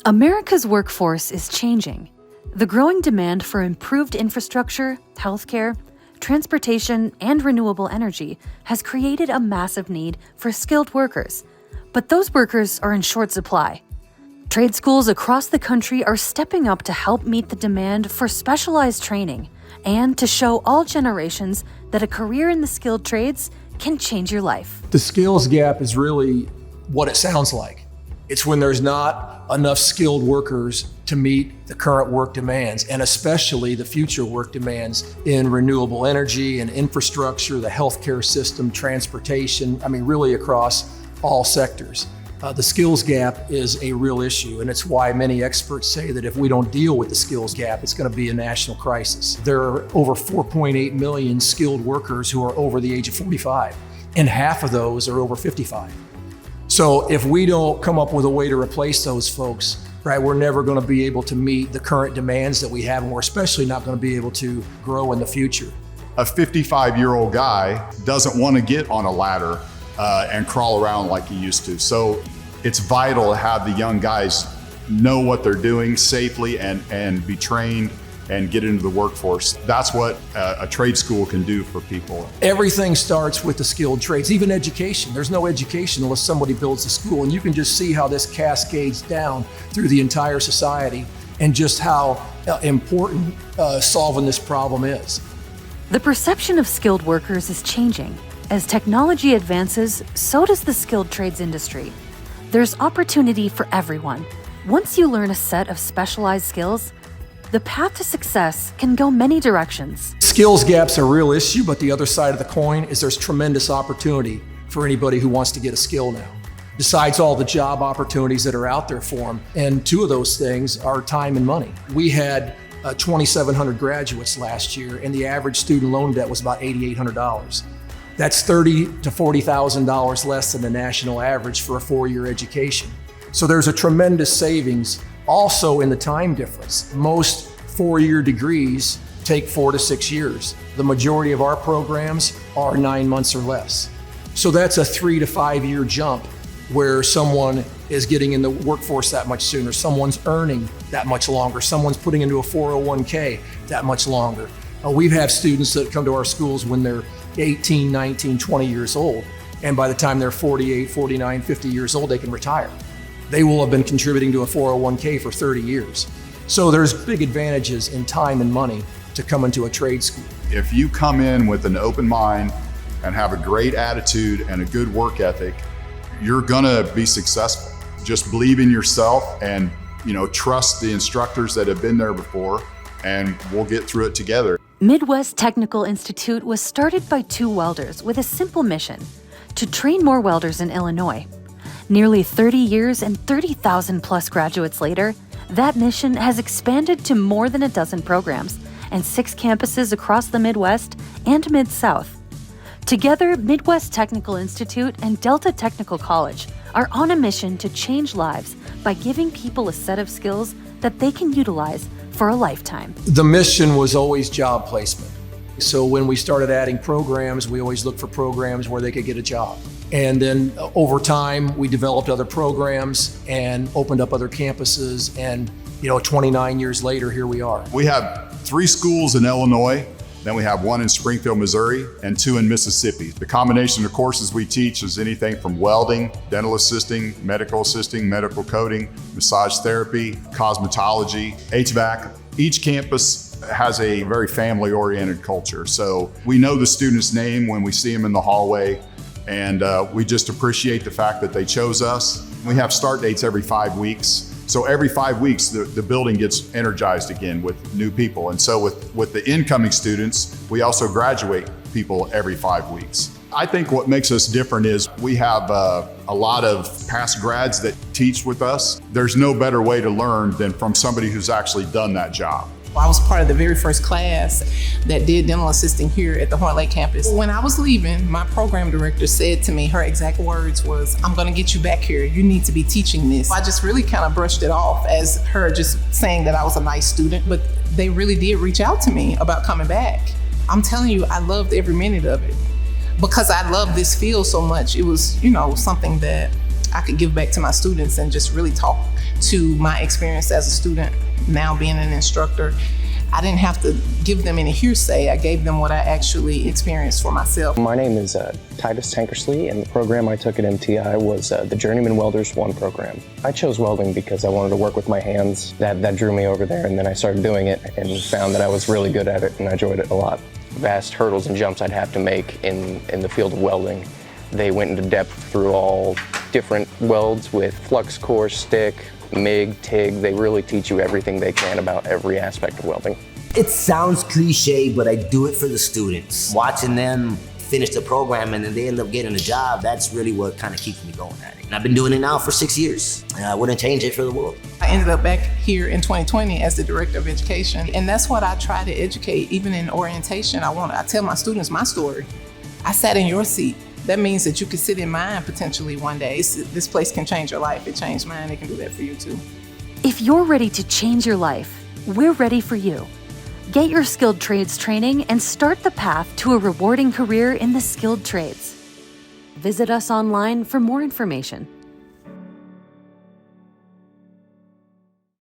America's workforce is changing. The growing demand for improved infrastructure, healthcare, transportation, and renewable energy has created a massive need for skilled workers, but those workers are in short supply. Trade schools across the country are stepping up to help meet the demand for specialized training and to show all generations that a career in the skilled trades can change your life. The skills gap is really what it sounds like. It's when there's not enough skilled workers to meet the current work demands, and especially the future work demands in renewable energy and infrastructure, the healthcare system, transportation, really across all sectors. The skills gap is a real issue, and it's why many experts say that if we don't deal with the skills gap, it's going to be a national crisis. There are over 4.8 million skilled workers who are over the age of 45, and half of those are over 55. So if we don't come up with a way to replace those folks, right, we're never going to be able to meet the current demands that we have, and we're especially not going to be able to grow in the future. A 55-year-old guy doesn't want to get on a ladder and crawl around like he used to. So it's vital to have the young guys know what they're doing safely and be trained and get into the workforce. That's what a trade school can do for people. Everything starts with the skilled trades, even education. There's no education unless somebody builds a school, and you can just see how this cascades down through the entire society and just how important solving this problem is. The perception of skilled workers is changing. As technology advances, so does the skilled trades industry. There's opportunity for everyone. Once you learn a set of specialized skills, the path to success can go many directions. Skills gaps are a real issue, but the other side of the coin is there's tremendous opportunity for anybody who wants to get a skill now. Besides all the job opportunities that are out there for them, and two of those things are time and money. We had 2,700 graduates last year, and the average student loan debt was about $8,800. That's $30,000 to $40,000 less than the national average for a four-year education. So there's a tremendous savings also in the time difference. Most four-year degrees take 4 to 6 years. The majority of our programs are 9 months or less. So that's a 3 to 5 year jump where someone is getting in the workforce that much sooner, someone's earning that much longer, someone's putting into a 401k that much longer. We've had students that come to our schools when they're 18, 19, 20 years old, and by the time they're 48, 49, 50 years old, they can retire. They will have been contributing to a 401k for 30 years. So there's big advantages in time and money to come into a trade school. If you come in with an open mind and have a great attitude and a good work ethic, you're gonna be successful. Just believe in yourself and trust the instructors that have been there before, and we'll get through it together. Midwest Technical Institute was started by two welders with a simple mission: to train more welders in Illinois. Nearly 30 years and 30,000 plus graduates later, that mission has expanded to more than a dozen programs and 6 campuses across the Midwest and Mid-South. Together, Midwest Technical Institute and Delta Technical College are on a mission to change lives by giving people a set of skills that they can utilize for a lifetime. The mission was always job placement. So when we started adding programs, we always looked for programs where they could get a job. And then over time, we developed other programs and opened up other campuses. And 29 years later, here we are. We have 3 schools in Illinois, then we have 1 in Springfield, Missouri, and 2 in Mississippi. The combination of courses we teach is anything from welding, dental assisting, medical coding, massage therapy, cosmetology, HVAC. Each campus has a very family-oriented culture. So we know the student's name when we see them in the hallway, and we just appreciate the fact that they chose us. We have start dates every 5 weeks. So every 5 weeks, the building gets energized again with new people. And so with the incoming students, we also graduate people every 5 weeks. I think what makes us different is we have a lot of past grads that teach with us. There's no better way to learn than from somebody who's actually done that job. I was part of the very first class that did dental assisting here at the Horn Lake campus. When I was leaving, my program director said to me, her exact words was, "I'm gonna get you back here. You need to be teaching this." I just really kind of brushed it off as her just saying that I was a nice student, but they really did reach out to me about coming back. I'm telling you, I loved every minute of it because I love this field so much. It was, something that I could give back to my students and just really talk to my experience as a student, now being an instructor. I didn't have to give them any hearsay. I gave them what I actually experienced for myself. My name is Titus Tankersley, and the program I took at MTI was the Journeyman Welders 1 program. I chose welding because I wanted to work with my hands. That drew me over there, and then I started doing it and found that I was really good at it and I enjoyed it a lot. Vast hurdles and jumps I'd have to make in the field of welding. They went into depth through all different welds with flux core, stick, MIG, TIG. They really teach you everything they can about every aspect of welding. It sounds cliche, but I do it for the students. Watching them finish the program and then they end up getting a job, that's really what kind of keeps me going at it. And I've been doing it now for 6 years, and I wouldn't change it for the world. I ended up back here in 2020 as the Director of Education, and that's what I try to educate. Even in orientation, I tell my students my story. I sat in your seat. That means that you could sit in mine potentially one day. This place can change your life. It changed mine. It can do that for you too. If you're ready to change your life, we're ready for you. Get your skilled trades training and start the path to a rewarding career in the skilled trades. Visit us online for more information.